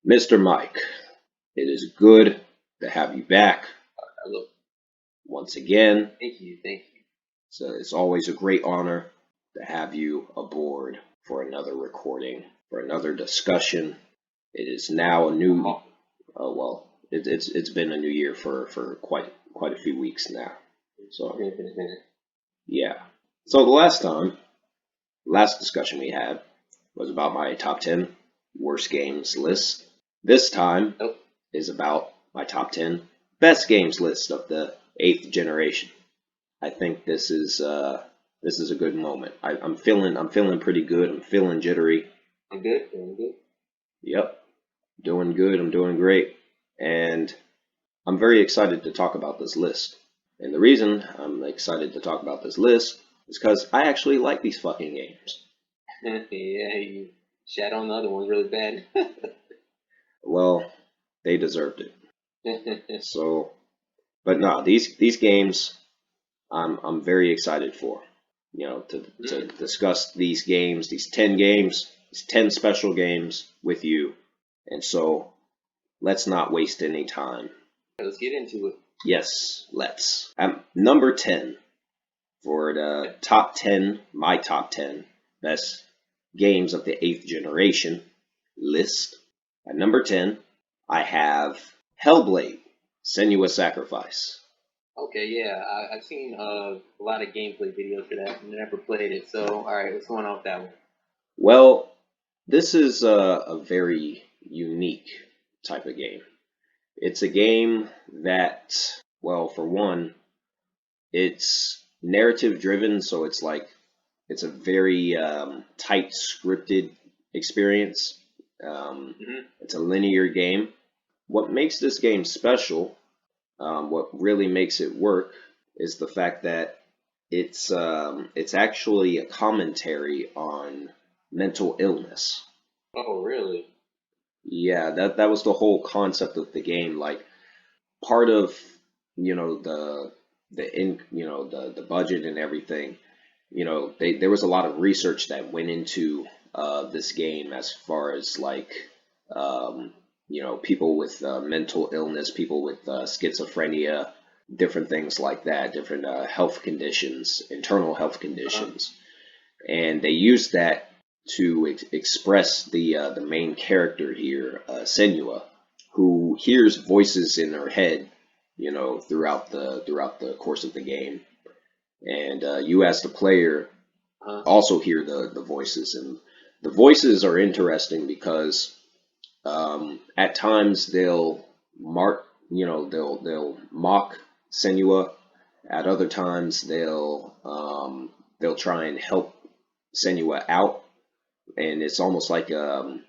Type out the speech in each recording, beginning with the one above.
Mr. Mike, it is good to have you back Hello. once again. Thank you. So it's always a great honor to have you aboard for another recording, for another discussion. It is now a new, it's been a new year for quite a few weeks now. So yeah. So the last discussion we had was about my top 10 worst games list. This time is about my top 10 best games list of the 8th generation. I think this is a good moment. I'm feeling pretty good. I'm feeling jittery. I'm good. Doing good. Yep, doing good. I'm doing great, and I'm very excited to talk about this list. And the reason I'm excited to talk about this list is because I actually like these fucking games. Yeah, you shat on the other ones really bad. Well, they deserved it. So, but no, these games I'm very excited for. To discuss these games, these 10 games, these 10 special games with you. And so let's not waste any time. Let's get into it. Yes, let's. Number 10 for the top 10, my top 10 best games of the 8th generation list. At number 10, I have Hellblade, Senua's Sacrifice. Okay, yeah, I've seen a lot of gameplay videos for that. Never played it, so all right, what's going on with that one? Well, this is a very unique type of game. It's a game that, well, for one, it's narrative driven, so it's a very tight scripted experience. It's a linear game. What makes this game special, what really makes it work, is the fact that it's actually a commentary on mental illness. Oh, really? Yeah, that was the whole concept of the game. Like part of the budget and everything. There was a lot of research that went into this game as far as like people with mental illness, people with schizophrenia, different things like that, different health conditions, internal health conditions, and they used that to express the main character here, Senua, who hears voices in her head, throughout the course of the game, and you as the player also hear the voices, and the voices are interesting because at times they'll mock Senua. At other times they'll try and help Senua out, and it's almost like the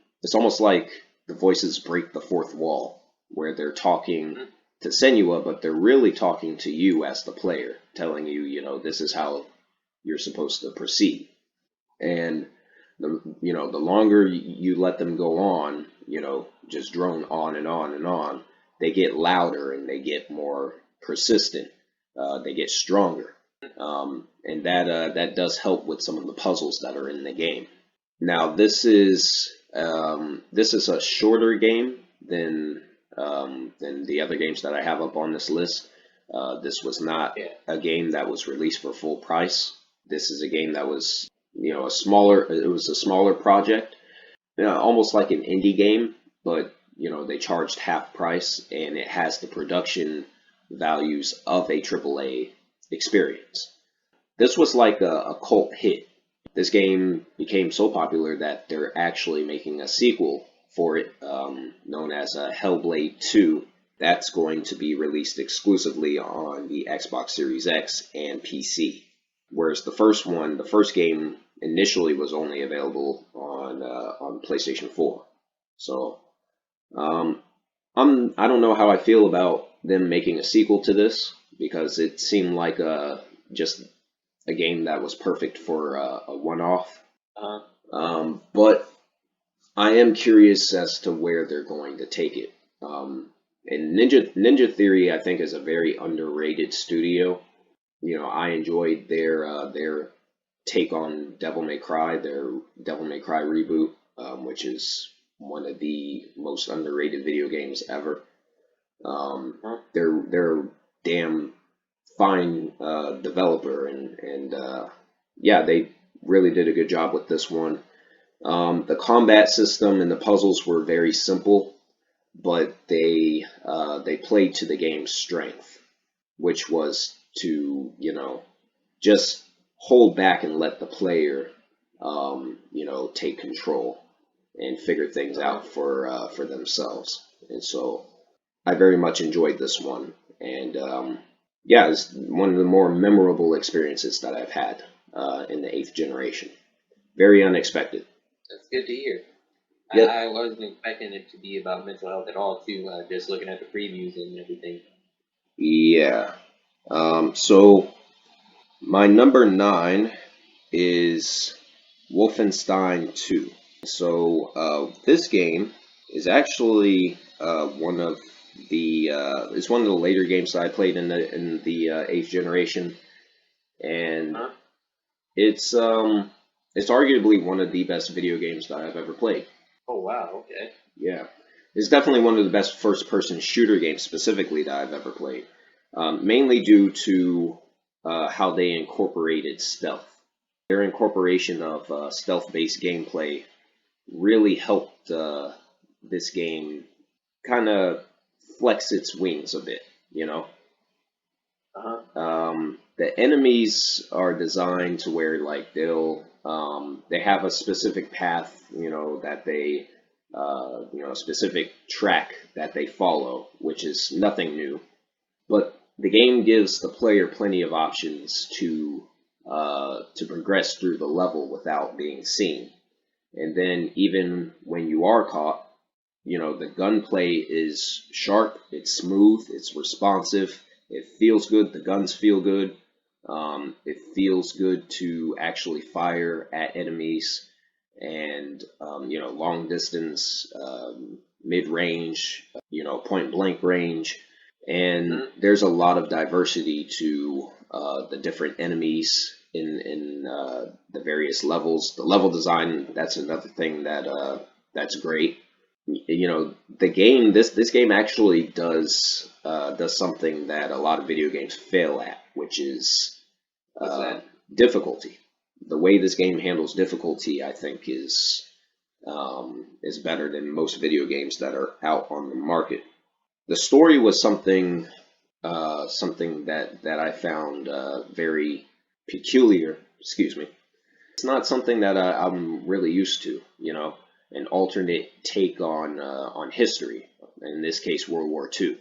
voices break the fourth wall, where they're talking to Senua, but they're really talking to you as the player, telling you, this is how you're supposed to proceed. And the longer you let them go on, just drone on and on and on, they get louder and they get more persistent. They get stronger, and that does help with some of the puzzles that are in the game. Now this is a shorter game than the other games that I have up on this list. This was not a game that was released for full price. This is a game that was it was a smaller project, almost like an indie game, but they charged half price, and it has the production values of a AAA experience. This was like a cult hit. This game became so popular that they're actually making a sequel for it, known as Hellblade II. That's going to be released exclusively on the Xbox Series X and PC. Whereas the first game initially was only available on PlayStation 4. So I don't know how I feel about them making a sequel to this, because it seemed like just a game that was perfect for a one-off. But I am curious as to where they're going to take it. And Ninja Theory, I think, is a very underrated studio. I enjoyed their take on Devil May Cry, their Devil May Cry reboot, which is one of the most underrated video games ever. Huh? They're damn fine developer, and yeah, they really did a good job with this one. The combat system and the puzzles were very simple, but they played to the game's strength, which was to, just hold back and let the player, take control and figure things Uh-huh. out for themselves. And so I very much enjoyed this one, and yeah, it's one of the more memorable experiences that I've had in the eighth generation. Very unexpected. That's good to hear. Yep. I wasn't expecting it to be about mental health at all, too. Just looking at the previews and everything. Yeah. So my number nine is Wolfenstein II. So this game is actually it's one of the later games that I played in the eighth generation, and Huh? it's arguably one of the best video games that I've ever played. Oh, wow. Okay. Yeah, it's definitely one of the best first-person shooter games specifically that I've ever played. Mainly due to how they incorporated stealth. Their incorporation of stealth-based gameplay really helped this game kind of flex its wings a bit, you know. Uh-huh. The enemies are designed to where like they have a specific path, that they a specific track that they follow, which is nothing new. But the game gives the player plenty of options to progress through the level without being seen. And then even when you are caught, the gunplay is sharp, it's smooth, it's responsive, it feels good, the guns feel good. It feels good to actually fire at enemies and, long distance, mid range, point blank range. And Hmm. there's a lot of diversity to the different enemies in the various levels. The level design, that's another thing that's great. The game, this game actually does something that a lot of video games fail at, which is What's uh, that? difficulty. The way this game handles difficulty, I think, is better than most video games that are out on the market. The story was something that I found very peculiar. Excuse me. It's not something that I'm really used to. An alternate take on history. In this case, World War II.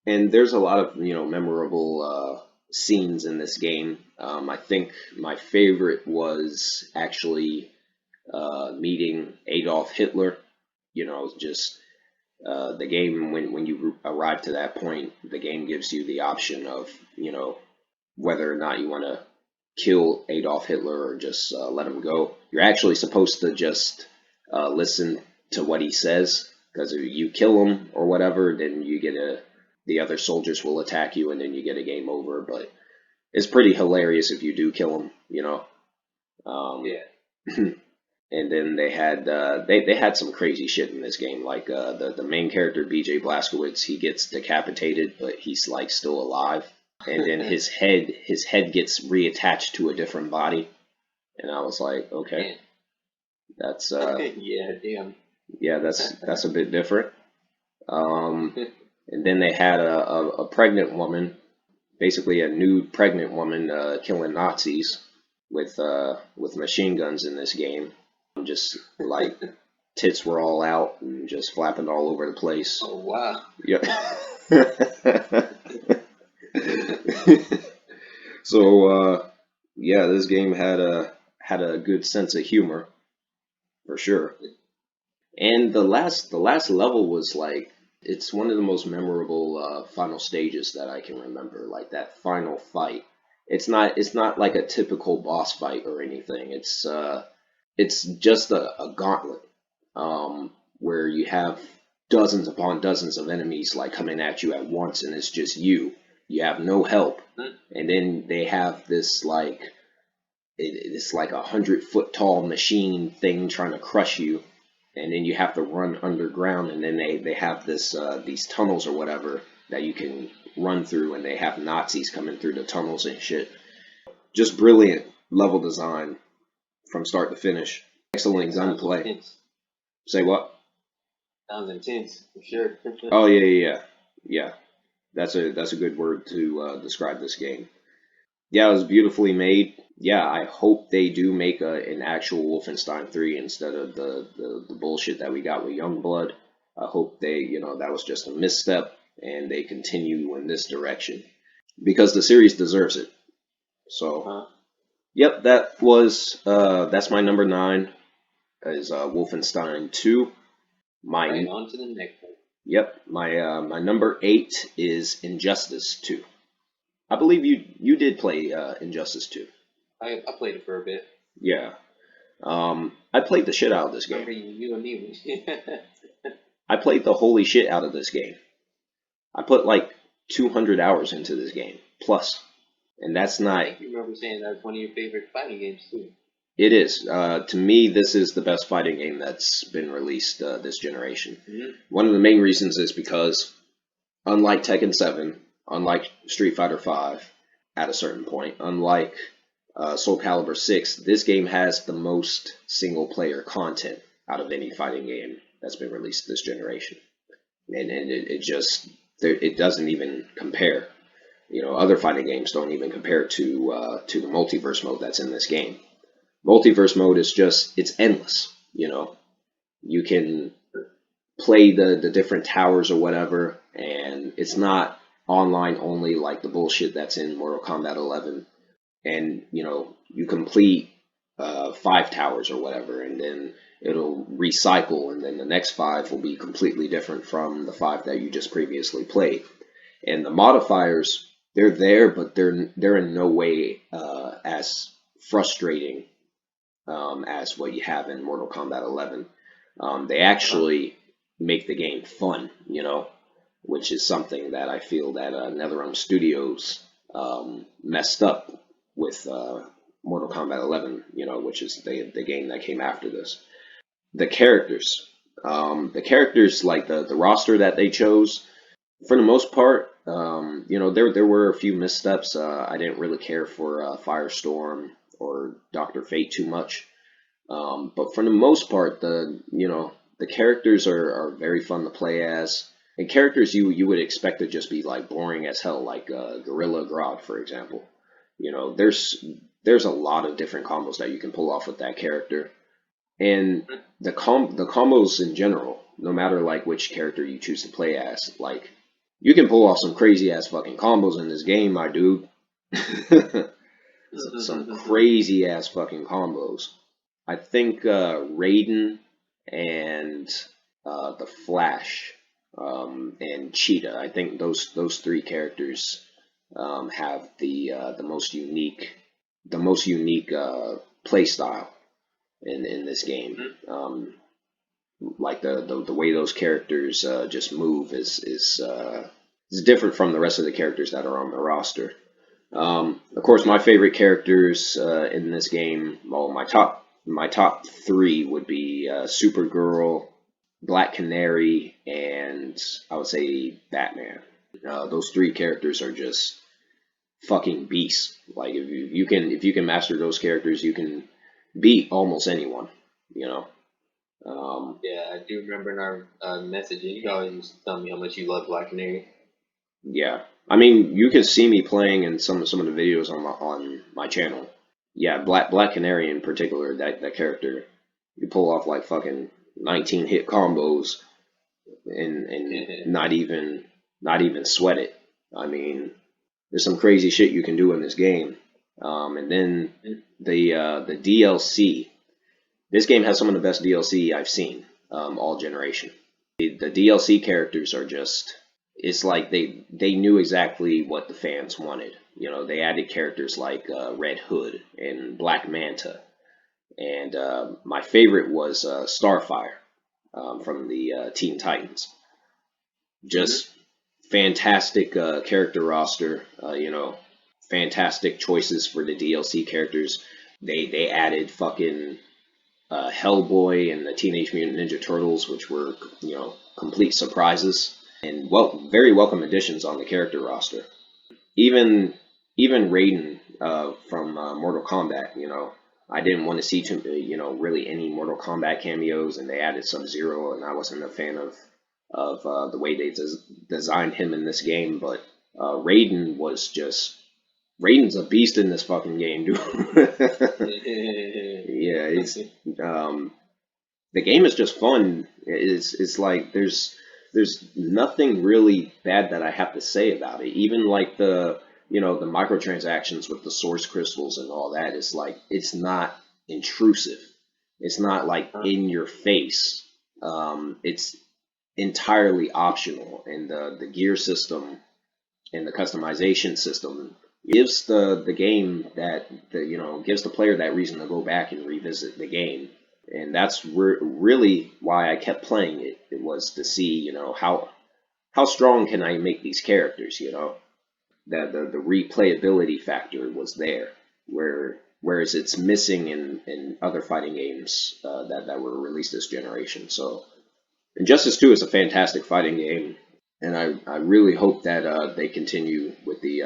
And there's a lot of memorable scenes in this game. I think my favorite was actually meeting Adolf Hitler. Just the game, when you arrive to that point, the game gives you the option of whether or not you want to kill Adolf Hitler or just let him go. You're actually supposed to just listen to what he says, because if you kill him or whatever, then the other soldiers will attack you, and then you get a game over. But it's pretty hilarious if you do kill him. Um, Yeah. and then they had some crazy shit in this game, like the main character BJ Blazkowicz, he gets decapitated, but he's like still alive, and then his head gets reattached to a different body, and I was like, okay, Man. that's Yeah, damn. yeah, that's a bit different. Um, and then they had a pregnant woman, basically a nude pregnant woman, killing Nazis with machine guns in this game. Just like tits were all out and just flapping all over the place. Oh, wow. Yeah. So yeah, this game had a good sense of humor for sure. And the last level was like, it's one of the most memorable final stages that I can remember. Like that final fight. It's not like a typical boss fight or anything. It's just a gauntlet, where you have dozens upon dozens of enemies like coming at you at once, and it's just you. You have no help, and then they have this it's like 100-foot tall machine thing trying to crush you, and then you have to run underground, and then they have this these tunnels or whatever that you can run through, and they have Nazis coming through the tunnels and shit. Just brilliant level design from start to finish. Excellent gunplay. Intense. Say what? Sounds intense, for sure. Oh yeah. That's a good word to describe this game. Yeah, it was beautifully made. Yeah, I hope they do make an actual Wolfenstein 3 instead of the bullshit that we got with Youngblood. I hope they, that was just a misstep and they continue in this direction because the series deserves it. So, yep, that's my number 9 is Wolfenstein 2. Right on to the next one. Yep, my number 8 is Injustice 2. I believe you did play Injustice 2. I played it for a bit. Yeah. I played the shit out of this game. Remember you and me. I played the holy shit out of this game. I put like 200 hours into this game plus, and that's not. I think you remember saying that's one of your favorite fighting games too. It is. To me, this is the best fighting game that's been released this generation. Mm-hmm. One of the main reasons is because, unlike Tekken 7, unlike Street Fighter 5, at a certain point, unlike Soul Calibur 6, this game has the most single-player content out of any fighting game that's been released this generation, and it doesn't even compare. Other fighting games don't even compare to the multiverse mode that's in this game. Multiverse mode is it's endless. You can play the different towers or whatever, and it's not online only like the bullshit that's in Mortal Kombat 11. And you complete 5 towers or whatever, and then it'll recycle, and then the next 5 will be completely different from the 5 that you just previously played. And the modifiers, they're there, but they're in no way as frustrating as what you have in Mortal Kombat 11. They actually make the game fun, which is something that I feel that NetherRealm Studios messed up with Mortal Kombat 11, which is the game that came after this. The characters, like the roster that they chose, for the most part, there were a few missteps. I didn't really care for Firestorm or Dr. Fate too much, but for the most part, the characters are very fun to play as. And characters you would expect to just be like boring as hell, like Gorilla Grodd, for example. There's a lot of different combos that you can pull off with that character, and the combos in general, no matter like which character you choose to play as, like you can pull off some crazy ass fucking combos in this game, my dude. Some crazy ass fucking combos. I think Raiden and the Flash and Cheetah. I think those 3 characters have the most unique play style in this game. Like the way those characters just move is different from the rest of the characters that are on the roster. Of course, my favorite characters in this game, well, my top 3 would be Supergirl, Black Canary, and I would say Batman. Those 3 characters are just fucking beasts. Like if you can master those characters, you can beat almost anyone. Yeah, I do remember in our messaging, you always used to tell me how much you love Black Canary. Yeah, I mean, you can see me playing in some of the videos on my channel. Yeah, Black Canary in particular, that character, you pull off like fucking 19 hit combos and not even sweat it. I mean, there's some crazy shit you can do in this game. And then the DLC. This game has some of the best DLC I've seen all generation. The DLC characters are just, it's like they knew exactly what the fans wanted. They added characters like Red Hood and Black Manta. And my favorite was Starfire from the Teen Titans. Just fantastic character roster, fantastic choices for the DLC characters. They added fucking Hellboy and the Teenage Mutant Ninja Turtles, which were, complete surprises and very welcome additions on the character roster. Even Raiden from Mortal Kombat, I didn't want to see really any Mortal Kombat cameos, and they added Sub-Zero, and I wasn't a fan of the way they designed him in this game. But Raiden's a beast in this fucking game, dude. Yeah, the game is just fun. It's like there's nothing really bad that I have to say about it. Even like the microtransactions with the source crystals and all that. It's like it's not intrusive. It's not like in your face. It's entirely optional, and the gear system and the customization system gives the game gives the player that reason to go back and revisit the game. And that's really why I kept playing it. It was to see, how strong can I make these characters, that the replayability factor was there, whereas it's missing in other fighting games that were released this generation. So Injustice 2 is a fantastic fighting game, and I really hope that they continue with the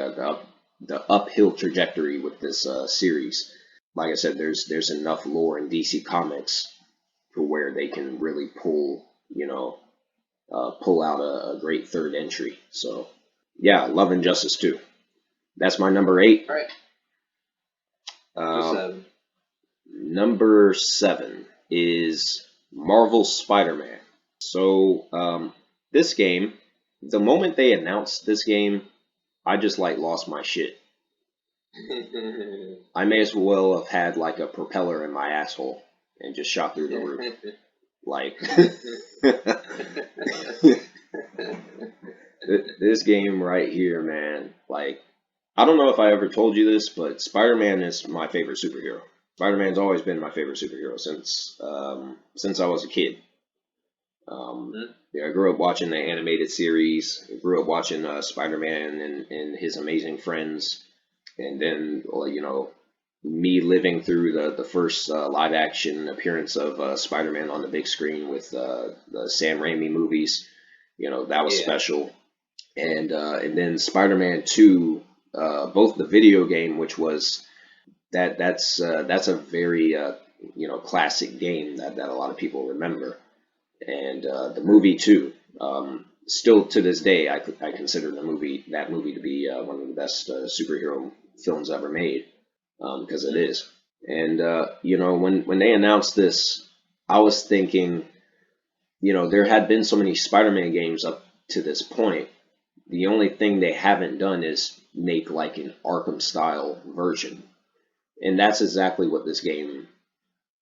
uphill trajectory with this series. Like I said, there's enough lore in DC Comics for where they can really pull out a great third entry. So yeah, love Injustice 2. That's my number 8. All right. Number 7 is Marvel Spider-Man. So this game, the moment they announced this game, I just lost my shit. I may as well have had like a propeller in my asshole and just shot through the roof. Like this game right here, man. Like, I don't know if I ever told you this, but Spider-Man is my favorite superhero. Spider-Man's always been my favorite superhero since I was a kid. I grew up watching the animated series. I grew up watching Spider-Man and his amazing friends, and then me living through the first live action appearance of Spider-Man on the big screen with the Sam Raimi movies. That was special. And then Spider-Man 2, both the video game, which was that's a very classic game that a lot of people remember, and the movie too. Still to this day, I consider that movie to be one of the best superhero films ever made, because it is. And when they announced this, I was thinking, there had been so many Spider-Man games up to this point. The only thing they haven't done is make like an Arkham style version. And that's exactly what this game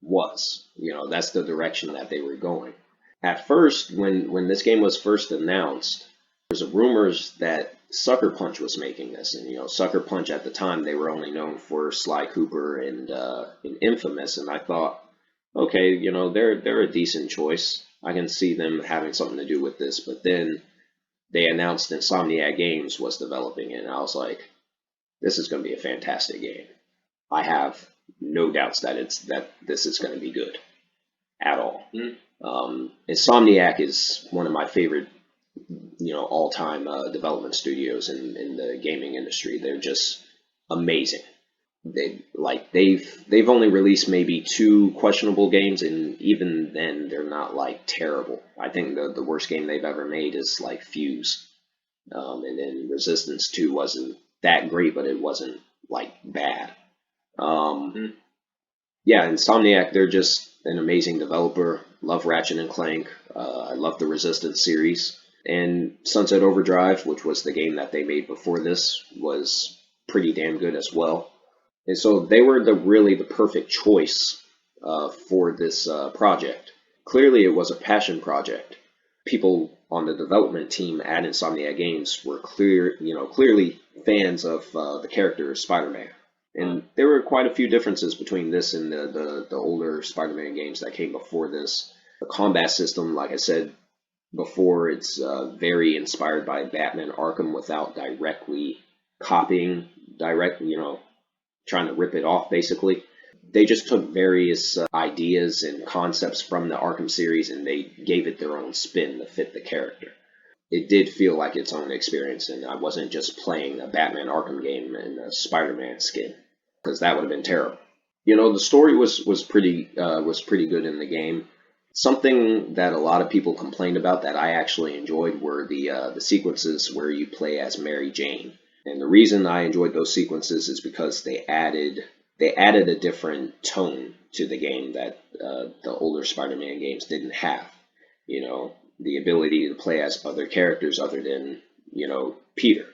was. That's the direction that they were going. At first, when this game was first announced, there was rumors that Sucker Punch was making this. And, Sucker Punch at the time, they were only known for Sly Cooper and Infamous. And I thought, okay, they're a decent choice. I can see them having something to do with this. But then they announced Insomniac Games was developing it, and I was like, this is going to be a fantastic game. I have no doubts that this is going to be good at all. Insomniac is one of my favorite, all-time development studios in the gaming industry. They're just amazing. They've only released maybe 2 questionable games, and even then they're not like terrible. I think the worst game they've ever made is like Fuse, and then Resistance 2 wasn't that great, but it wasn't like bad. Yeah, Insomniac, they're just an amazing developer. Love Ratchet and Clank. I love the Resistance series, and Sunset Overdrive, which was the game that they made before this, was pretty damn good as well. And so they were really the perfect choice for this project. Clearly, it was a passion project. People on the development team at Insomniac Games were clearly fans of the character Spider-Man. And there were quite a few differences between this and the older Spider-Man games that came before this. The combat system, like I said before, it's very inspired by Batman Arkham without directly copying trying to rip it off, basically. they just took various ideas and concepts from the Arkham series and they gave it their own spin to fit the character. It did feel like its own experience, and I wasn't just playing a Batman Arkham game in a Spider-Man skin, because that would have been terrible. You know, the story was pretty good in the game. Something that a lot of people complained about that I actually enjoyed were the sequences where you play as Mary Jane. And the reason I enjoyed those sequences is because they added a different tone to the game that the older Spider-Man games didn't have. You know, the ability to play as other characters other than, Peter,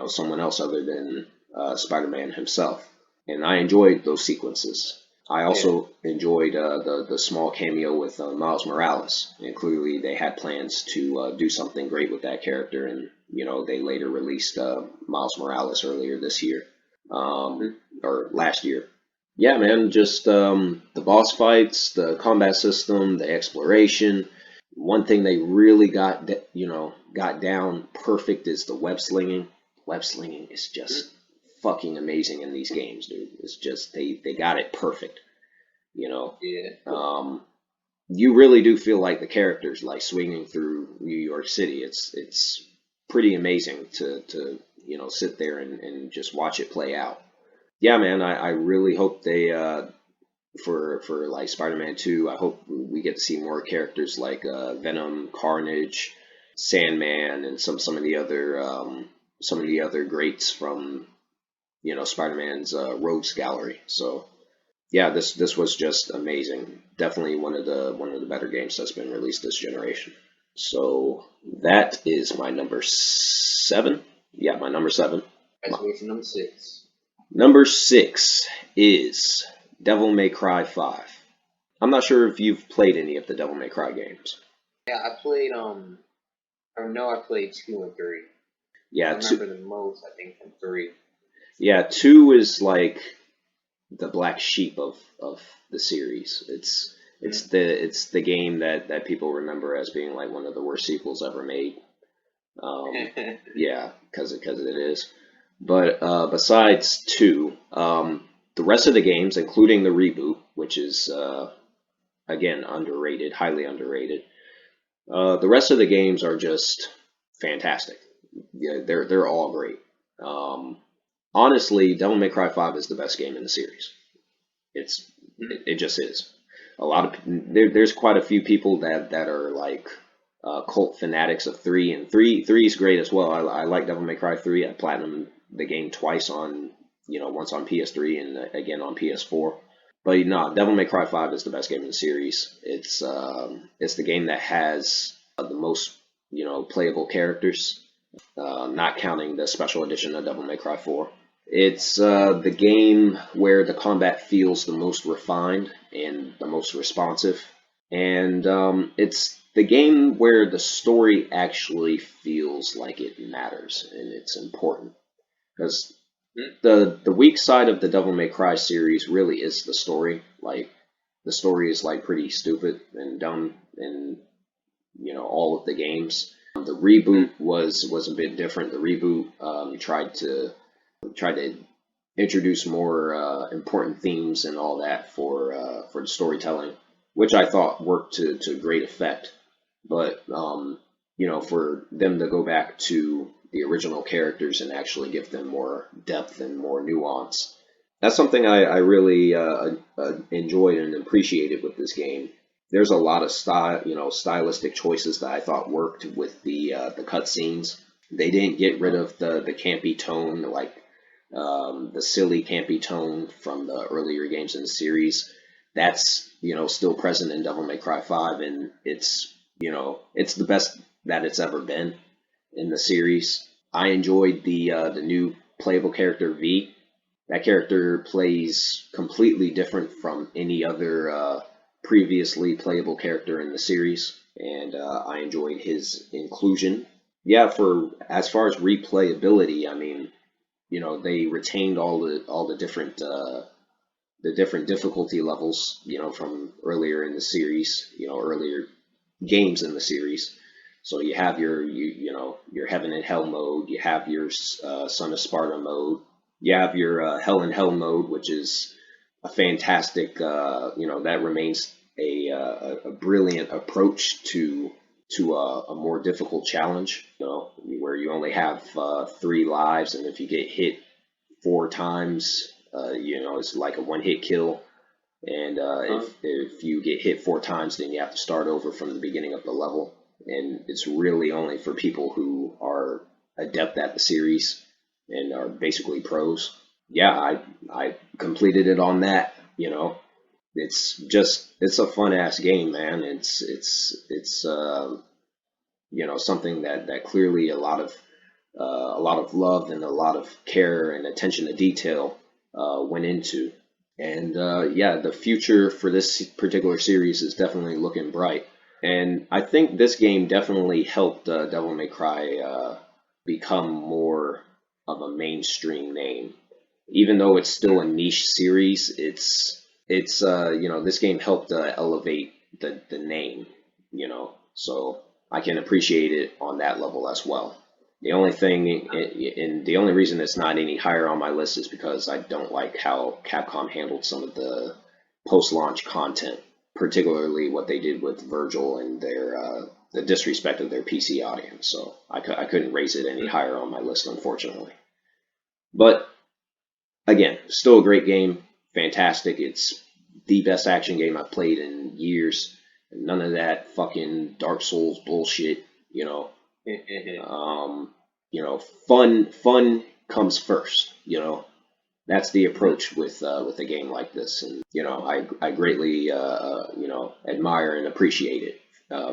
someone else other than Spider-Man himself. And I enjoyed those sequences. I Yeah, also enjoyed the small cameo with Miles Morales, and clearly they had plans to do something great with that character, and they later released Miles Morales earlier this year, mhm, or last year. Yeah, man, just the boss fights, the combat system, the exploration. One thing they really got down perfect is the web slinging. Web slinging is mhm. just fucking amazing in these games, dude. It's just they got it perfect. You know, Yeah, um, you really do feel like the characters like swinging through New York City. It's pretty amazing to sit there and just watch it play out. Yeah, man, I really hope they for like Spider-Man 2, I hope we get to see more characters like Venom, Carnage, Sandman, and some of the other greats from Spider-Man's Rogues Gallery. So yeah, this was just amazing. Definitely one of the better games that's been released this generation. So that is my number 7. Yeah, my number 7. that's what's number 6. Number 6 is Devil May Cry 5. I'm not sure if you've played any of the Devil May Cry games. Yeah, I played I know I played 2 and 3. I Yeah, two, remember the most, I think, from 3. yeah, 2 is like the black sheep of the series. It's the game that people remember as being like one of the worst sequels ever made. Um, yeah, because it is. But besides 2, the rest of the games, including the reboot, which is again underrated, highly underrated. The rest of the games are just fantastic. Yeah, they're all great. Um, Honestly, Devil May Cry 5 is the best game in the series. It just is. A lot of there's quite a few people that are like cult fanatics of 3, and three is great as well. I like Devil May Cry 3. I platinum the game twice on once on PS3 and again on PS4. But no, Devil May Cry 5 is the best game in the series. It's the game that has the most playable characters, not counting the special edition of Devil May Cry 4. It's the game where the combat feels the most refined and the most responsive, and it's the game where the story actually feels like it matters and it's important. Because the weak side of the Devil May Cry series really is the story. Like the story is like pretty stupid and dumb in all of the games. The reboot was a bit different. The reboot tried to introduce more important themes and all that for the storytelling, which I thought worked to great effect. But for them to go back to the original characters and actually give them more depth and more nuance, that's something I really enjoyed and appreciated with this game. There's a lot of stylistic choices that I thought worked with the cutscenes. They didn't get rid of the campy tone, like the silly campy tone from the earlier games in the series. That's still present in Devil May Cry 5, and it's the best that it's ever been in the series. I enjoyed the new playable character V. That character plays completely different from any other previously playable character in the series, and I enjoyed his inclusion. Yeah, for as far as replayability, I mean, they retained all the different difficulty levels, from earlier in the series, earlier games in the series. So you have your Heaven and Hell mode, you have your Son of Sparta mode, you have your Hell and Hell mode, which is a fantastic, that remains a brilliant approach to a more difficult challenge, where you only have 3 lives, and if you get hit 4 times, it's like a one-hit kill. And if you get hit 4 times, then you have to start over from the beginning of the level. And it's really only for people who are adept at the series and are basically pros. Yeah, I completed it on that. It's a fun ass game, man. It's something that clearly a lot of love and a lot of care and attention to detail went into. And yeah, the future for this particular series is definitely looking bright. And I think this game definitely helped Devil May Cry become more of a mainstream name. Even though it's still a niche series, this game helped elevate the name, so I can appreciate it on that level as well. The only thing, and the only reason it's not any higher on my list is because I don't like how Capcom handled some of the post-launch content, particularly what they did with Virgil and the disrespect of their PC audience. So I couldn't raise it any higher on my list, unfortunately. But again, still a great game, fantastic. It's the best action game I've played in years. None of that fucking Dark Souls bullshit, fun comes first. That's the approach with a game like this, and I greatly admire and appreciate it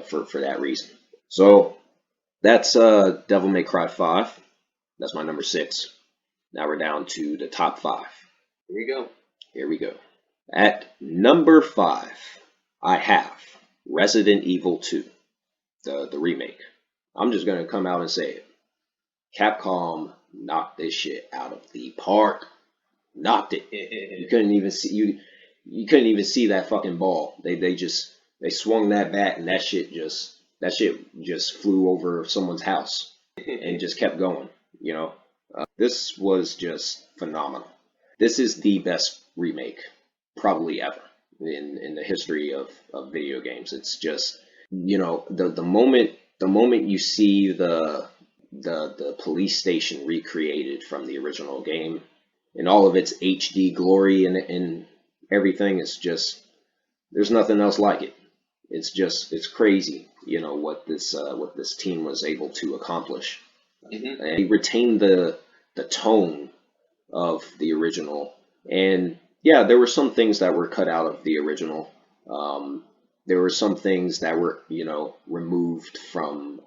for that reason. So that's Devil May Cry 5. That's my number 6. Now we're down to the top 5. Here we go. Here we go. At number 5, I have Resident Evil 2, the remake. I'm just gonna come out and say it. Capcom knocked this shit out of the park. Knocked it. You couldn't even see that fucking ball. They swung that bat, and that shit just flew over someone's house and just kept going. This was just phenomenal. This is the best remake probably ever in the history of video games. It's just, the moment you see the police station recreated from the original game in all of its HD glory and everything, it's just, there's nothing else like it. It's crazy, what this team was able to accomplish. Mm-hmm. And they retained the tone of the original. And yeah, there were some things that were cut out of the original. There were some things that were, removed from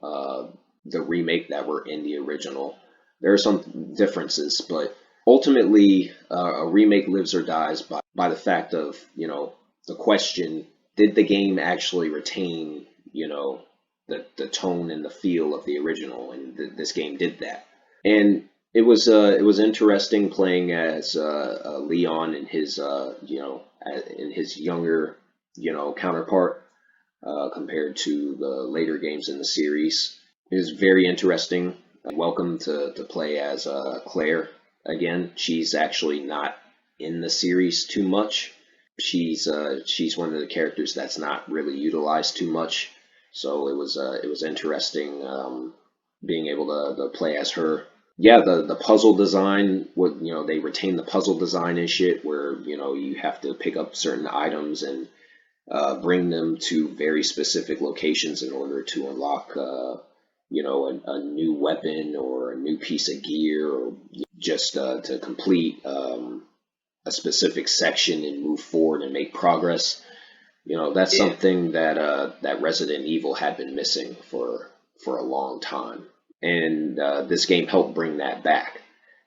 the remake that were in the original. There are some differences, but ultimately, a remake lives or dies by the fact of, the question, did the game actually retain, the tone and the feel of the original? And this game did that. And it was interesting playing as Leon and his in his younger counterpart compared to the later games in the series. It was very interesting. Welcome to play as Claire again. She's actually not in the series too much. She's one of the characters that's not really utilized too much. So it was interesting being able to play as her. Yeah, the puzzle design, they retain the puzzle design and shit, where you have to pick up certain items and bring them to very specific locations in order to unlock a new weapon or a new piece of gear, or just to complete a specific section and move forward and make progress. That's something that Resident Evil had been missing for a long time. And this game helped bring that back.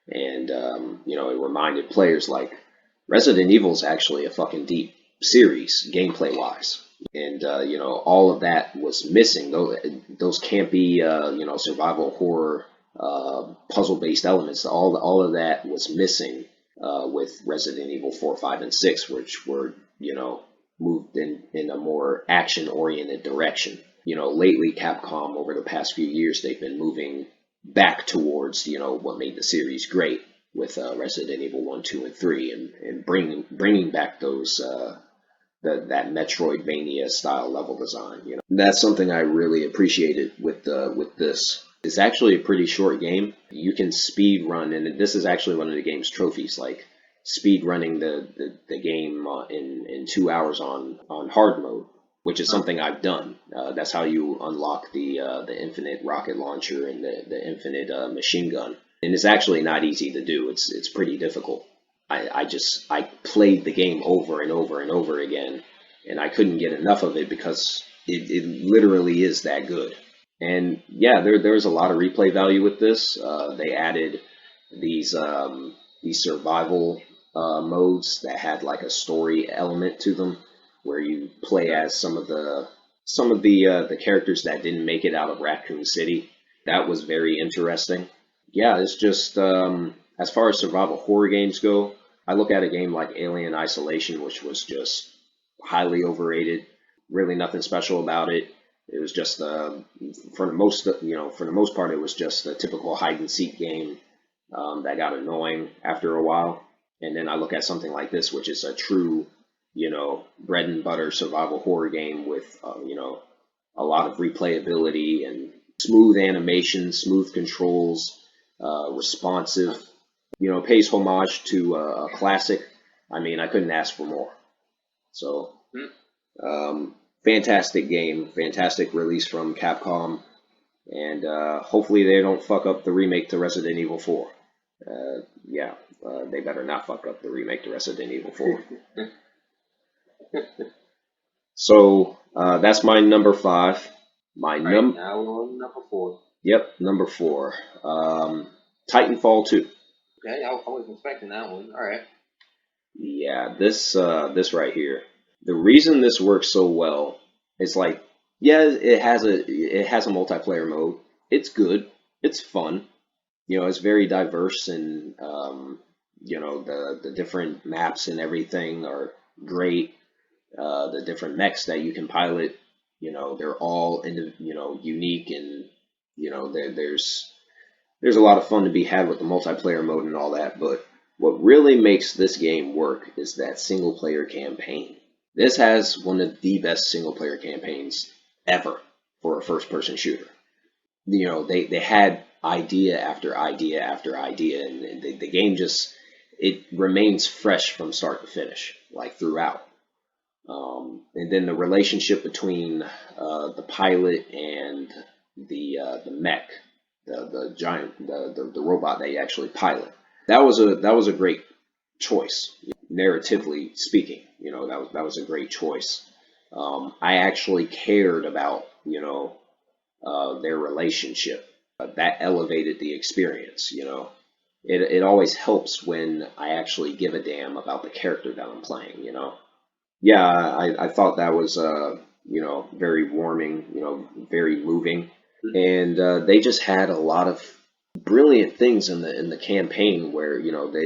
And, it reminded players like Resident Evil is actually a fucking deep series, gameplay-wise. And, all of that was missing. Those campy, survival horror, puzzle-based elements, all of that was missing with Resident Evil 4, 5, and 6, which were, moved in a more action-oriented direction. Lately Capcom, over the past few years, they've been moving back towards, what made the series great. with Resident Evil 1, 2, and 3, and bringing back those that Metroidvania style level design. You know, that's something I really appreciated with this. It's actually a pretty short game. You can speed run, and this is actually one of the game's trophies, like speed running the game in 2 hours on hard mode, which is something I've done. That's how you unlock the infinite rocket launcher and the infinite machine gun. And it's actually not easy to do. It's pretty difficult. I played the game over and over and over again, and I couldn't get enough of it because it literally is that good. And yeah, there's a lot of replay value with this. They added these survival modes that had like a story element to them, where you play as some of the characters that didn't make it out of Raccoon City. That was very interesting. Yeah, it's just as far as survival horror games go, I look at a game like Alien Isolation, which was just highly overrated. Really nothing special about it. It was just for the most part, it was just a typical hide and seek game that got annoying after a while. And then I look at something like this, which is a true, bread and butter survival horror game with a lot of replayability and smooth animation, smooth controls, responsive. Pays homage to a classic. I mean, I couldn't ask for more. So, fantastic game, fantastic release from Capcom, and hopefully they don't fuck up the remake to Resident Evil 4. Yeah, they better not fuck up the remake to Resident Evil 4. So that's my number 5. My Right, now we're on number 4. Yep, number 4. Titanfall 2. Okay, I wasn't expecting that one. All right. Yeah, this right here. The reason this works so well is like, yeah, it has a multiplayer mode. It's good. It's fun. It's very diverse, and the different maps and everything are great. The different mechs that you can pilot, they're all unique, and there's a lot of fun to be had with the multiplayer mode and all that. But what really makes this game work is that single player campaign. This has one of the best single player campaigns ever for a first person shooter. They had idea after idea after idea, and the game just, it remains fresh from start to finish, like throughout. And then the relationship between the pilot and the mech, the giant, the robot that you actually pilot. That was a great choice, narratively speaking. That was a great choice. I actually cared about their relationship. That elevated the experience. It always helps when I actually give a damn about the character that I'm playing. Yeah, I thought that was very warming, very moving, and they just had a lot of brilliant things in the campaign where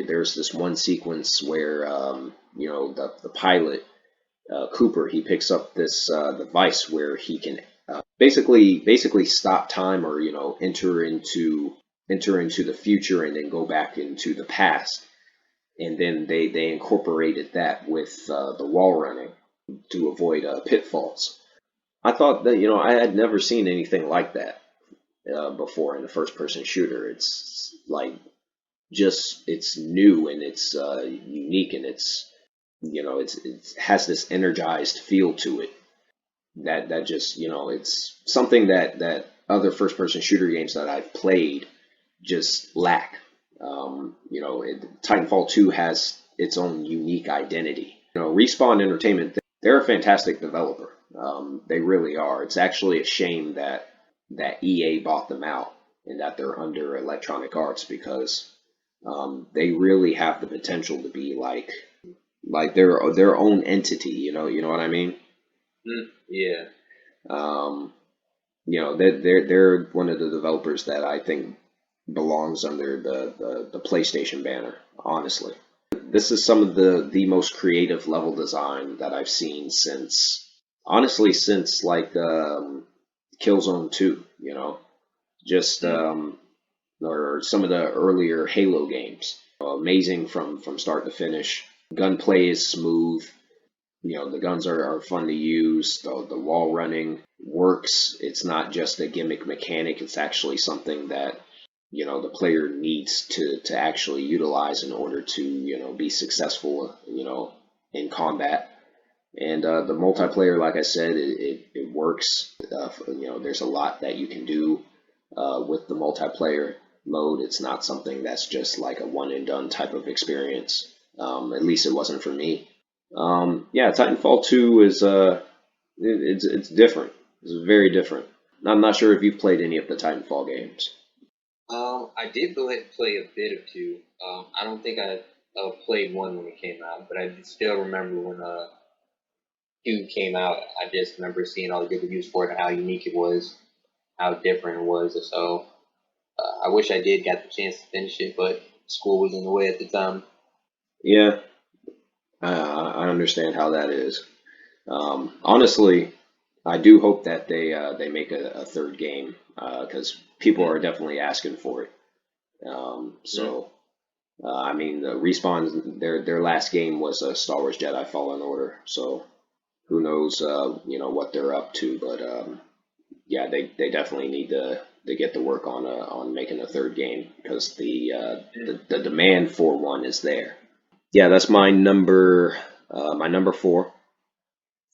there's this one sequence where the pilot Cooper, he picks up this device where he can basically stop time, or enter into the future and then go back into the past. And then they incorporated that with the wall running to avoid pitfalls. I thought that I had never seen anything like that before in a first-person shooter. It's like, just, it's new, and it's unique, and it has this energized feel to it that just it's something that other first-person shooter games that I've played just lack. Titanfall 2 has its own unique identity. Respawn Entertainment, they're a fantastic developer. They really are. It's actually a shame that EA bought them out and that they're under Electronic Arts, because they really have the potential to be like their own entity. You know what I mean? Yeah. They're one of the developers that I think belongs under the PlayStation banner, honestly. This is some of the most creative level design that I've seen since like Killzone 2, just or some of the earlier Halo games. amazing from start to finish. Gunplay is smooth. The guns are fun to use. The wall running works. It's not just a gimmick mechanic. It's actually something that the player needs to actually utilize in order to be successful in combat. And the multiplayer, like I said, it works. There's a lot that you can do with the multiplayer mode. It's not something that's just like a one and done type of experience. At least it wasn't for me. Yeah, Titanfall 2 is it's different. It's very different. I'm not sure if you've played any of the Titanfall games. I did play a bit of two. I don't think I played one when it came out, but I still remember when two came out. I just remember seeing all the good reviews for it and how unique it was, how different it was. So I wish I did get the chance to finish it, but school was in the way at the time. Yeah, I understand how that is. Honestly, I do hope that they make a third game because people are definitely asking for it. So I mean, the Respawn their last game was Star Wars Jedi Fallen Order. So who knows what they're up to, but yeah, they definitely need to get to work on making a third game because the demand for one is there. Yeah, that's my number 4.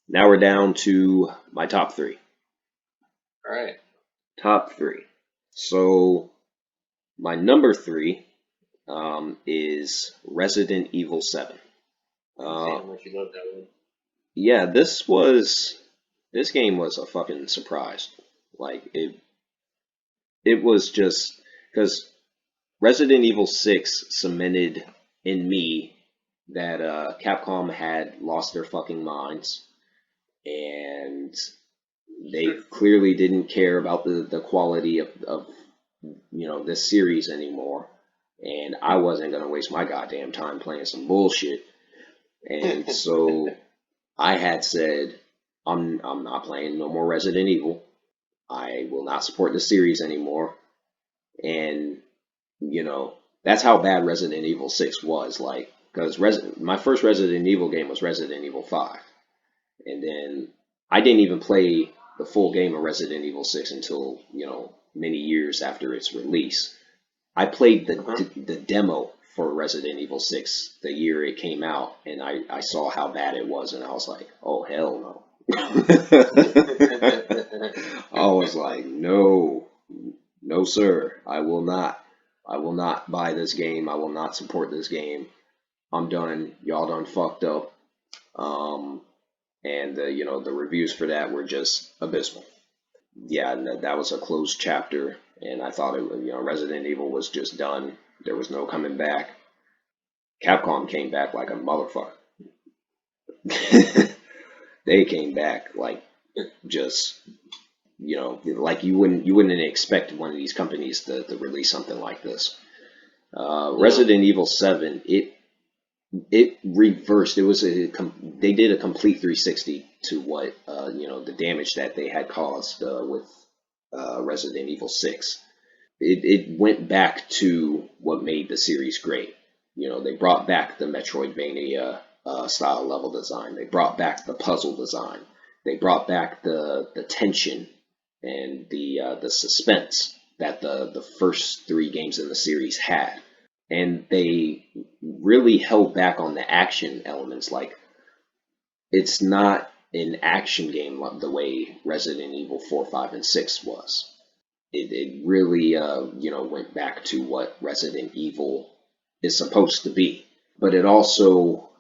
Now we're down to my top 3. All right. Top 3. So my number 3 is Resident Evil 7. How much you love that one. Yeah, this game was a fucking surprise. Like it was just because Resident Evil 6 cemented in me that Capcom had lost their fucking minds and they clearly didn't care about the quality of this series anymore. And I wasn't gonna waste my goddamn time playing some bullshit. And so I had said, I'm not playing no more Resident Evil. I will not support the series anymore. And that's how bad Resident Evil 6 was. Like, because my first Resident Evil game was Resident Evil 5, and then I didn't even play the full game of Resident Evil 6 until many years after its release. I played the demo for Resident Evil 6 the year it came out, and I saw how bad it was, and I was like, oh hell no. I was like, no, sir, I will not. I will not buy this game. I will not support this game. I'm done. Y'all done fucked up. And the reviews for that were just abysmal. Yeah, and that was a closed chapter, and I thought Resident Evil was just done. There was no coming back. Capcom came back like a motherfucker. They came back like just like you wouldn't expect one of these companies to release something like this. Resident Evil 7, it reversed. They did a complete 360 to what the damage that they had caused with Resident Evil 6. It went back to what made the series great. They brought back the Metroidvania style level design. They brought back the puzzle design. They brought back the tension and the suspense that the first 3 games in the series had. And they really held back on the action elements. Like, it's not an action game like the way Resident Evil 4, 5, and 6 was. It really, went back to what Resident Evil is supposed to be. But it also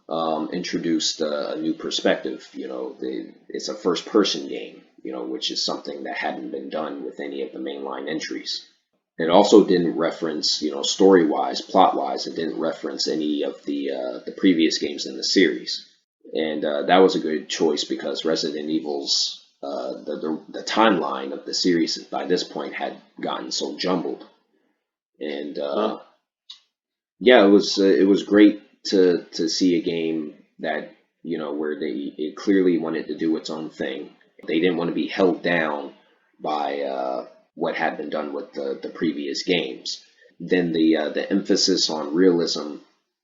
introduced a new perspective. It's a first-person game, which is something that hadn't been done with any of the mainline entries. It also didn't reference, story-wise, plot-wise, it didn't reference any of the previous games in the series. And that was a good choice because Resident Evil's the timeline of the series by this point had gotten so jumbled. And yeah, it was great to see a game that where it clearly wanted to do its own thing. They didn't want to be held down by what had been done with the previous games. then the emphasis on realism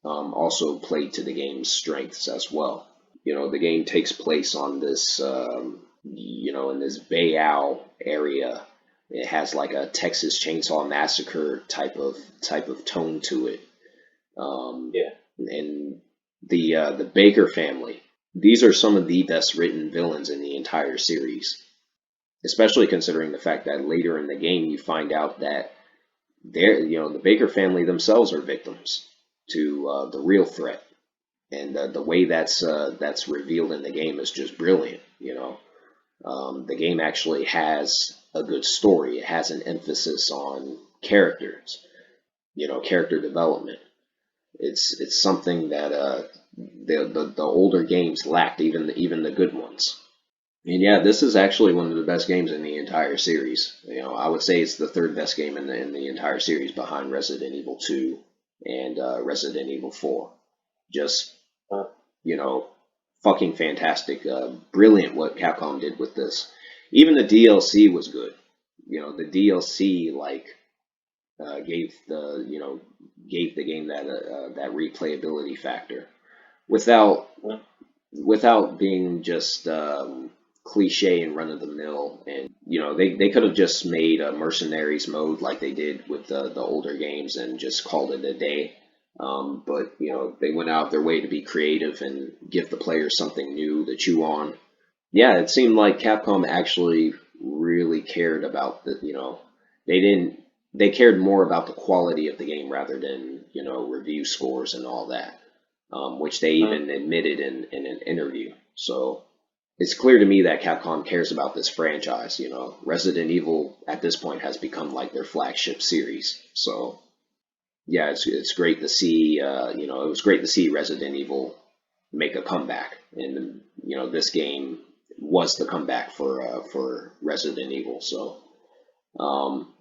also played to the game's strengths as well. The game takes place on this, in this Bayou area. It has like a Texas Chainsaw Massacre type of tone to it. Yeah. And the Baker family. These are some of the best written villains in the entire series, especially considering the fact that later in the game you find out that the Baker family themselves are victims to the real threat, and the way that's revealed in the game is just brilliant. The game actually has a good story. It has an emphasis on characters, character development. It's something that the older games lacked, even the good ones. And yeah, this is actually one of the best games in the entire series. I would say it's the third best game in the entire series, behind Resident Evil 2 and Resident Evil 4. Just Uh, you know, fucking fantastic. Brilliant what Capcom did with this. Even the DLC was good. The DLC gave the game that replayability factor without uh, without being just cliche and run of the mill. And they could have just made a mercenaries mode like they did with the older games and just called it a day. But they went out their way to be creative and give the players something new to chew on. Yeah, it seemed like Capcom actually really cared about they didn't they cared more about the quality of the game rather than review scores and all that, which they uh, even admitted in an interview. So it's clear to me that Capcom cares about this franchise. Resident Evil at this point has become like their flagship series. So yeah, it's great to see. It was great to see Resident Evil make a comeback, and this game was the comeback for Resident Evil. So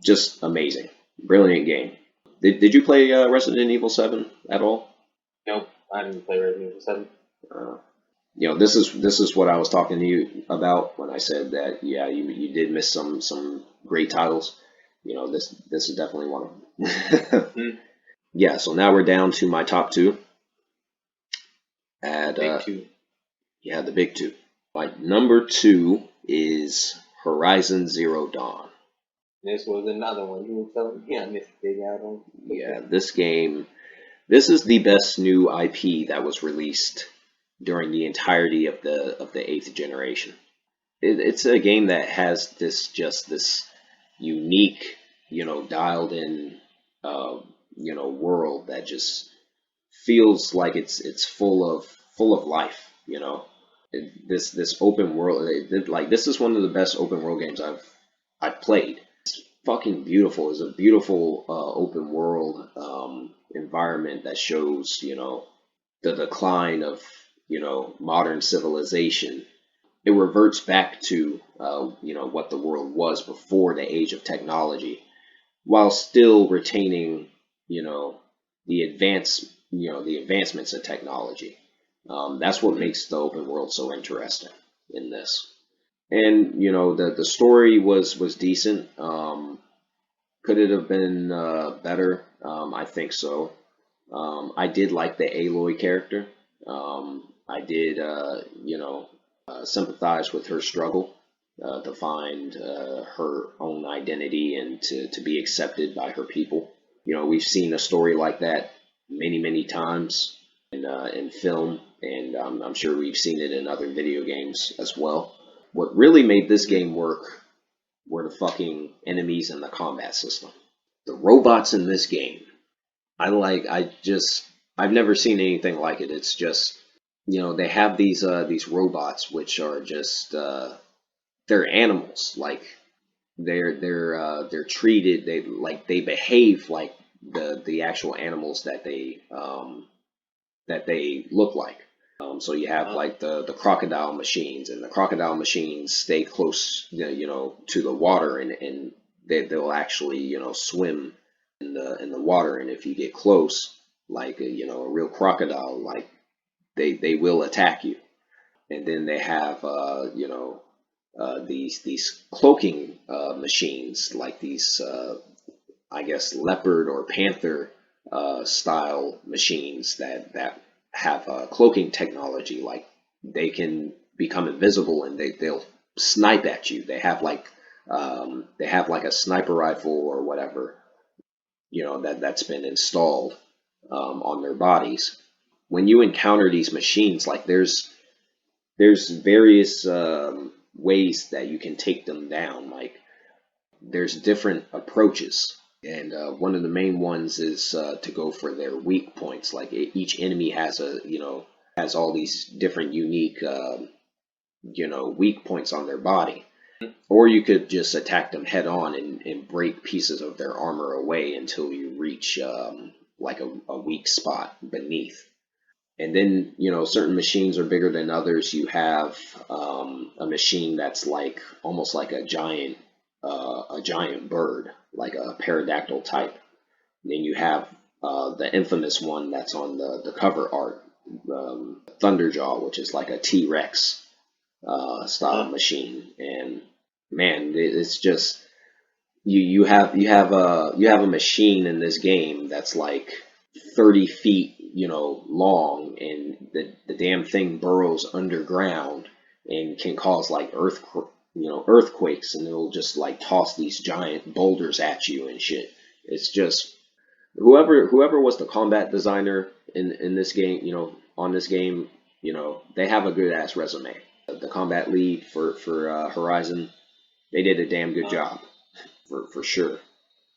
just amazing, brilliant game. Did you play Resident Evil 7 at all? nope, I didn't play Resident Evil 7. Uh, this is what I was talking to you about when I said that. Yeah, you did miss some great titles. This is definitely one of them. Hmm. Yeah, so now we're down to my top two. The At big two. yeah, the big two. My number two is Horizon Zero Dawn. This was another one. You were telling me I missed big out on. Yeah, this is the best new IP that was released during the entirety of the eighth generation. It's a game that has this unique, dialed in, world that just feels like it's full of life. This open world, like this is one of the best open world games I've played. Fucking beautiful. It's a beautiful open world environment that shows the decline of modern civilization. It reverts back to what the world was before the age of technology, while still retaining you know the advancements in technology. That's what makes the open world so interesting in this. And the story was decent. Could it have been better? I think so. I did like the Aloy character. I did, sympathize with her struggle to find her own identity and to be accepted by her people. We've seen a story like that many, many times in film, and I'm sure we've seen it in other video games as well. What really made this game work were the fucking enemies and the combat system. The robots in this game, I've never seen anything like it. It's just, they have these robots which are just they're animals. Like they're treated, they behave like the actual animals that they look like. So you have Uh, like the crocodile machines, and the crocodile machines stay close, to the water, and they'll actually, swim in the water. And if you get close, like a real crocodile, like they will attack you. And then they have these cloaking machines, like these I guess, leopard or panther style machines that have cloaking technology. Like they can become invisible and they'll snipe at you. They have like a sniper rifle or whatever, that's been installed on their bodies. When you encounter these machines, like there's various ways that you can take them down. Like there's different approaches, and one of the main ones is to go for their weak points. Like each enemy has has all these different unique weak points on their body. Or you could just attack them head on and break pieces of their armor away until you reach like a weak spot beneath. And then, certain machines are bigger than others. You have a machine that's like almost like a giant bird, like a pterodactyl type. Then you have the infamous one that's on the cover art, Thunderjaw, which is like a T-Rex style machine. And man, it's just you have a machine in this game that's like 30 feet, long, and the damn thing burrows underground and can cause like earthquakes, and it'll just like toss these giant boulders at you and shit. It's just whoever was the combat designer in this game, on this game, they have a good ass resume. The combat lead for Horizon, they did a damn good job for sure.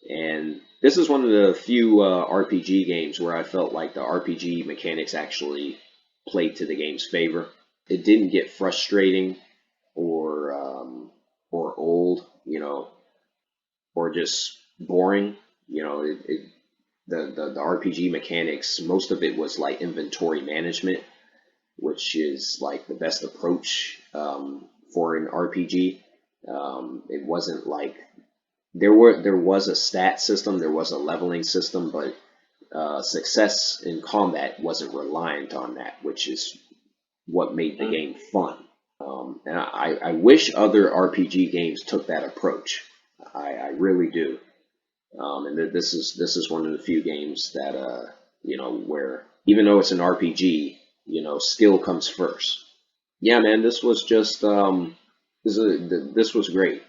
And this is one of the few RPG games where I felt like the RPG mechanics actually played to the game's favor. It didn't get frustrating or old, or just boring. The RPG mechanics, most of it was like inventory management, which is like the best approach for an RPG. It wasn't like there was a stat system, there was a leveling system, but success in combat wasn't reliant on that, which is what made the game fun. And I wish other RPG games took that approach. I really do. And this is one of the few games that where even though it's an RPG, skill comes first. Yeah, man, this was just this was great,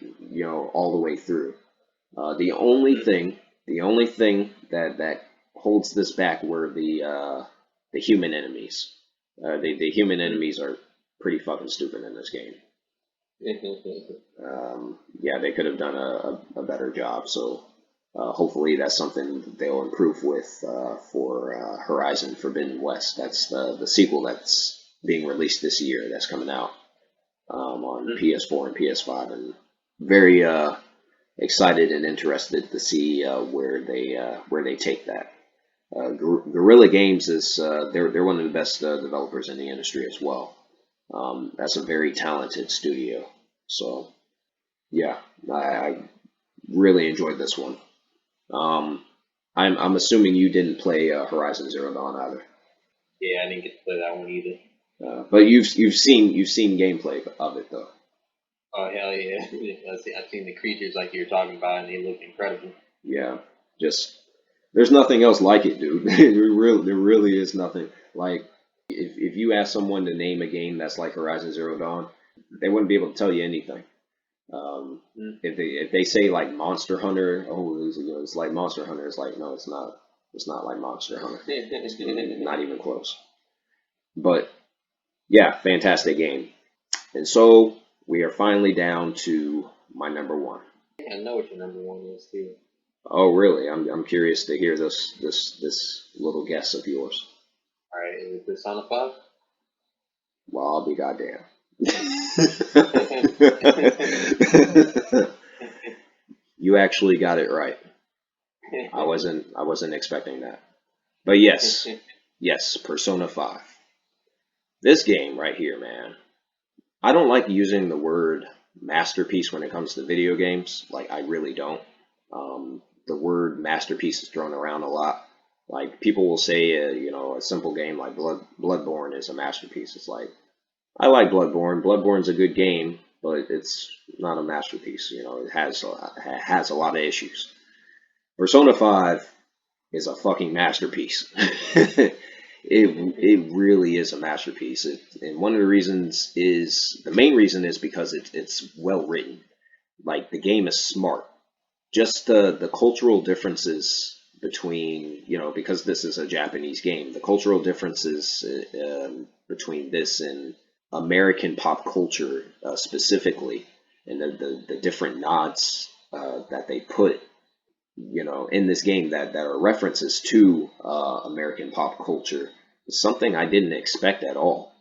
all the way through. The only thing that holds this back were the human enemies. The human enemies are pretty fucking stupid in this game. Yeah, they could have done a better job. So hopefully that's something they'll improve with for Horizon Forbidden West. That's the sequel that's being released this year. That's coming out on PS4 and PS5, and very excited and interested to see where they take that. Guerrilla Games is they're one of the best developers in the industry as well. That's a very talented studio. So yeah, I really enjoyed this one. I'm assuming you didn't play Horizon Zero Dawn either. Yeah, I didn't get to play that one either. But you've seen gameplay of it though. Oh hell yeah! I've seen the creatures like you were talking about, and they look incredible. Yeah, just there's nothing else like it, dude. There really is nothing. Like if you ask someone to name a game that's like Horizon Zero Dawn, they wouldn't be able to tell you anything. If they say like Monster Hunter, oh, it's like Monster Hunter. It's like no, it's not. It's not like Monster Hunter. It's not even close. But yeah, fantastic game. And so we are finally down to my number one. I know what your number one is too. Oh, really? I'm curious to hear this little guess of yours. All right, is it Persona 5? Well, I'll be goddamn. You actually got it right. I wasn't expecting that. But yes, Persona 5. This game right here, man. I don't like using the word masterpiece when it comes to video games. Like, I really don't. The word masterpiece is thrown around a lot. Like, people will say, a simple game like Bloodborne is a masterpiece. It's like, I like Bloodborne. Bloodborne's a good game, but it's not a masterpiece. It has a lot of issues. Persona 5 is a fucking masterpiece. It really is a masterpiece. And one of the reasons is the main reason is because it's well written. Like the game is smart. Just the cultural differences between, because this is a Japanese game, the cultural differences between this and American pop culture specifically, and the different nods that they put, in this game that are references to American pop culture is something I didn't expect at all.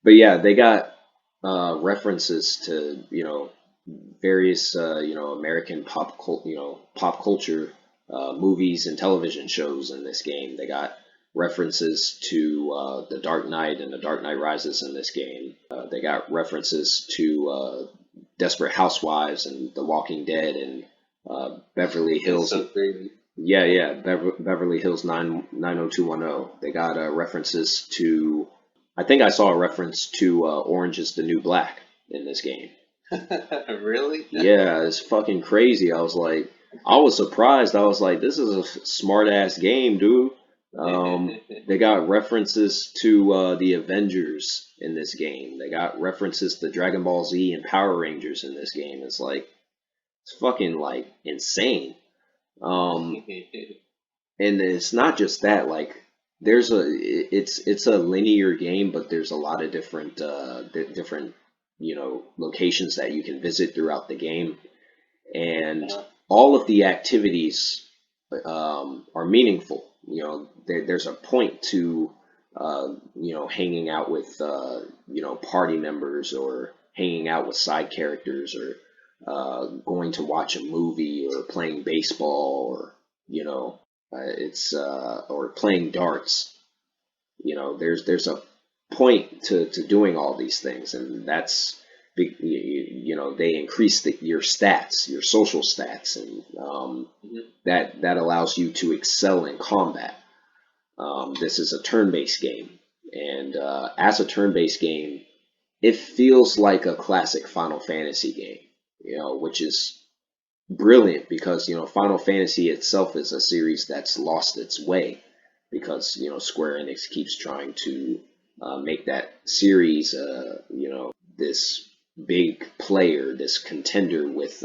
But yeah, they got references to, various American pop culture movies and television shows in this game. They got references to The Dark Knight and The Dark Knight Rises in this game. They got references to Desperate Housewives and The Walking Dead and Beverly It's Hills. so crazy. Yeah, Beverly Hills 90210. They got references to. I think I saw a reference to Orange is the New Black in this game. Really? Yeah, it's fucking crazy. I was surprised. I was like, this is a smart ass game, dude. They got references to the Avengers in this game. They got references to Dragon Ball Z and Power Rangers in this game. It's fucking like insane. Um, and it's not just that. Like, it's a linear game, but there's a lot of different locations that you can visit throughout the game, and all of the activities are meaningful. There's a point to hanging out with party members, or hanging out with side characters, or going to watch a movie, or playing baseball, or it's or playing darts. There's a point to doing all these things, and that's they increase your stats, your social stats, and that allows you to excel in combat. This is a turn-based game, and as a turn-based game, it feels like a classic Final Fantasy game, which is brilliant because Final Fantasy itself is a series that's lost its way because Square Enix keeps trying to make that series this big player, this contender with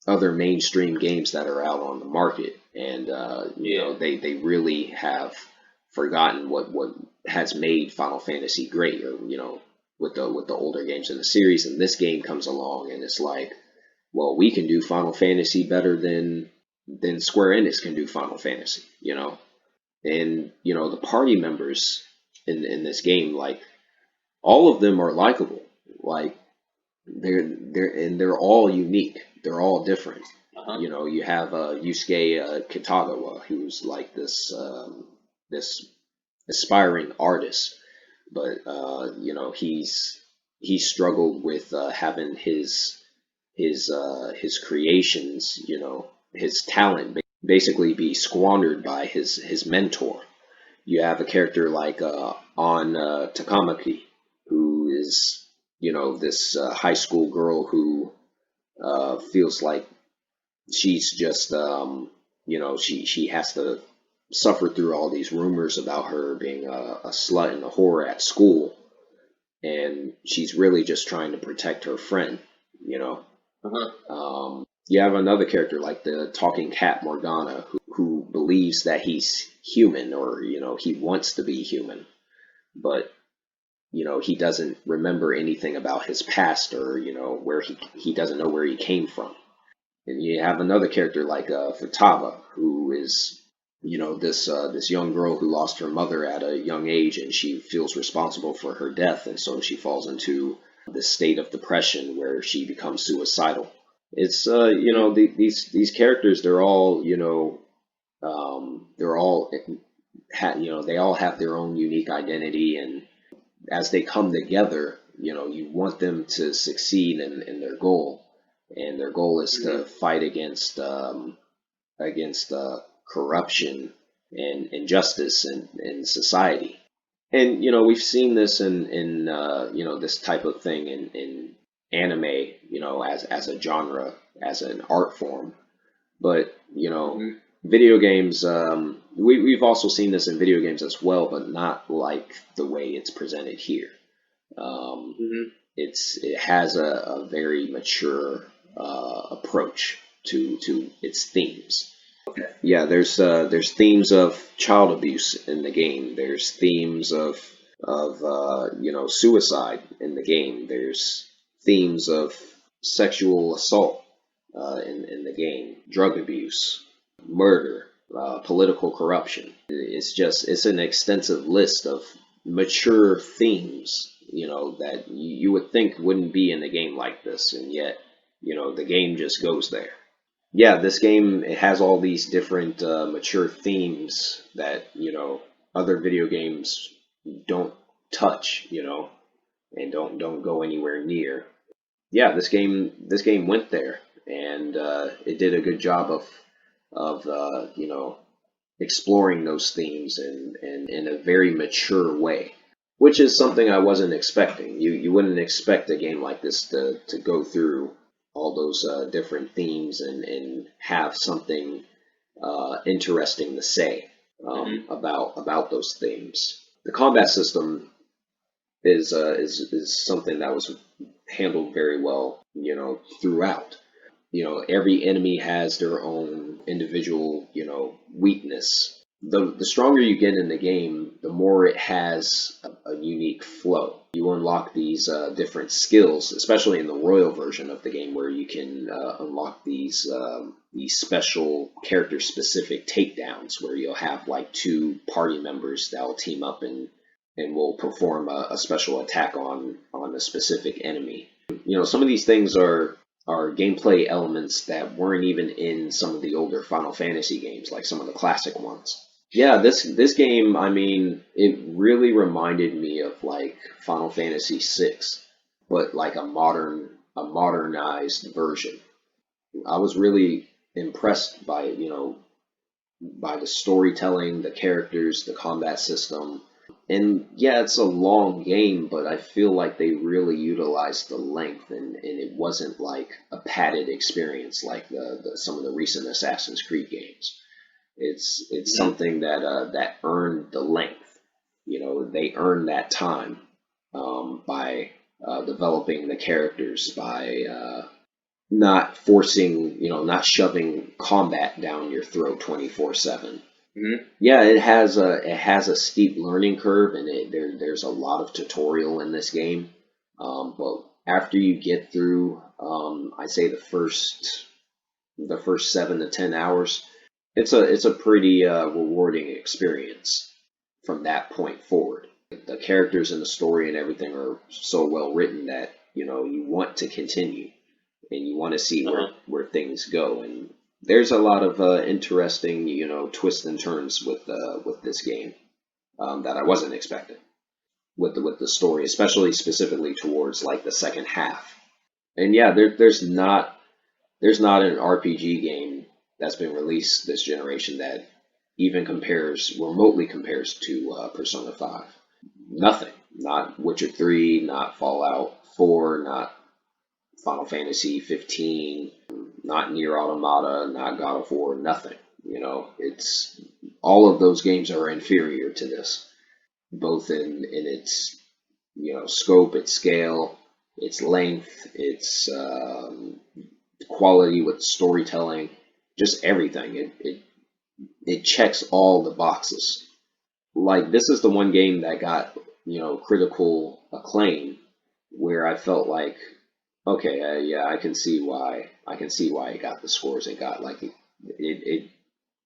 other mainstream games that are out on the market, and Yeah. they really have forgotten what has made Final Fantasy great, or with the older games in the series, and this game comes along and it's like, well, we can do Final Fantasy better than Square Enix can do Final Fantasy, and the party members in this game, like all of them are likable, like they're all unique, they're all different. Uh-huh. You have Yusuke Kitagawa, who's like this aspiring artist, but he struggled with having his creations, his talent basically be squandered by his mentor. You have a character like On Takamaki, who is this high school girl who feels like she's just she has to suffer through all these rumors about her being a slut and a whore at school, and she's really just trying to protect her friend, you know. Uh-huh. You have another character like the talking cat Morgana, who believes that he's human, or he wants to be human, but he doesn't remember anything about his past, or where he doesn't know where he came from. And you have another character like Futaba, who is this young girl who lost her mother at a young age, and she feels responsible for her death, and so she falls into this state of depression where she becomes suicidal. It's these characters, they're all they're all they all have their own unique identity, and as they come together, you want them to succeed in their goal, and their goal is to fight against corruption and injustice in society. And we've seen this in this type of thing in anime, as a genre, as an art form. But you know, Mhm. video games. We've also seen this in video games as well, but not like the way it's presented here. Um, Mhm. it has a very mature approach to its themes. Okay. Yeah, there's themes of child abuse in the game. There's themes of suicide in the game. There's themes of sexual assault in the game, drug abuse, murder, political corruption. It's an extensive list of mature themes, that you would think wouldn't be in a game like this, and yet, the game just goes there. Yeah, this game, it has all these different mature themes that other video games don't touch, and don't go anywhere near. Yeah, this game went there, and it did a good job of exploring those themes in a very mature way, which is something I wasn't expecting. You wouldn't expect a game like this to go through all those different themes and have something interesting to say Mhm. about those themes. The combat system is something that was handled very well, throughout. Every enemy has their own individual, weakness. The stronger you get in the game, the more it has a unique flow. You unlock these different skills, especially in the royal version of the game, where you can unlock these special character specific takedowns, where you'll have like two party members that will team up and will perform a special attack on a specific enemy. Some of these things are gameplay elements that weren't even in some of the older Final Fantasy games, like some of the classic ones. Yeah, this game, I mean, it really reminded me of like Final Fantasy VI, but like a modernized version. I was really impressed by the storytelling, the characters, the combat system. And yeah, it's a long game, but I feel like they really utilized the length, and it wasn't like a padded experience like some of the recent Assassin's Creed games. It's Mhm. something that earned the length. They earned that time by developing the characters, by not forcing, not shoving combat down your throat 24/7. Mhm. Yeah, it has a steep learning curve, and there's a lot of tutorial in this game. But after you get through, I say the first 7 to 10 hours, it's a pretty rewarding experience from that point forward. The characters and the story and everything are so well written that you want to continue, and you want to see where Uh-huh. where things go. And there's a lot of interesting, twists and turns with this game that I wasn't expecting with the story, especially specifically towards like the second half. And yeah, there's not an RPG game that's been released this generation that even remotely compares to Persona 5. Nothing. Not Witcher 3, not Fallout 4, not Final Fantasy 15, not Nier Automata, not God of War, nothing. It's all of those games are inferior to this, both in its scope, its scale, its length, its quality with storytelling, just everything. It checks all the boxes. Like, this is the one game that got critical acclaim, where I felt like, okay, yeah, I can see why it got the scores it got. Like, it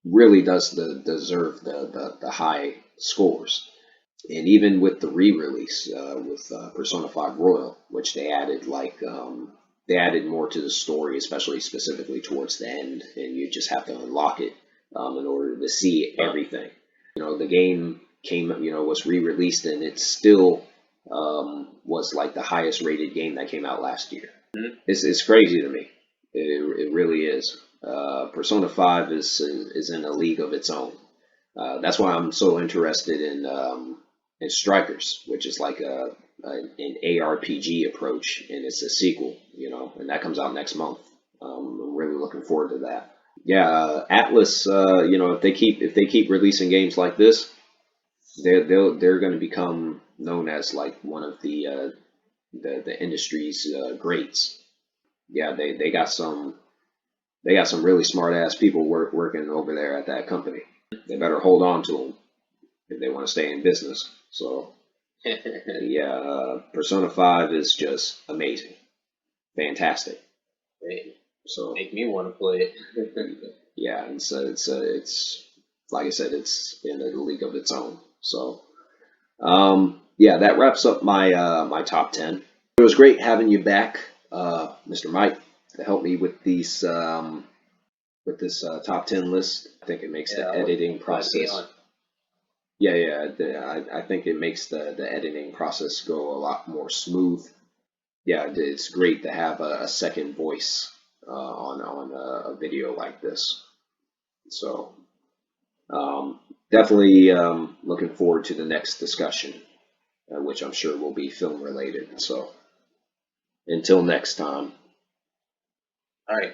really does deserve the high scores. And even with the re-release with Persona 5 Royal, which they added more to the story, especially specifically towards the end, and you just have to unlock it in order to see Uh, everything. The game was re-released, and it still was like the highest rated game that came out last year. mhm. It's crazy to me. It really is. Persona 5 is in a league of its own. That's why I'm so interested in Strikers, which is like an ARPG approach, and it's a sequel, and that comes out next month. I'm really looking forward to that. Yeah, Atlas. You know, if they keep releasing games like this, they're going to become known as like one of the industry's greats. Yeah, they got some really smart ass people working over there at that company. They better hold on to them if they want to stay in business. So yeah, Persona 5 is just amazing, fantastic. Hey, So make me want to play it. yeah, and so it's like I said, it's in a league of its own. So yeah, that wraps up my my top 10. It was great having you back, Mr. Mike, to help me with this top 10 list. I think it makes Yeah, the I was editing glad to be process. on. Yeah, yeah, I think it makes the editing process go a lot more smooth. Yeah, it's great to have a second voice on a video like this. So definitely looking forward to the next discussion, which I'm sure will be film related. So until next time. All right.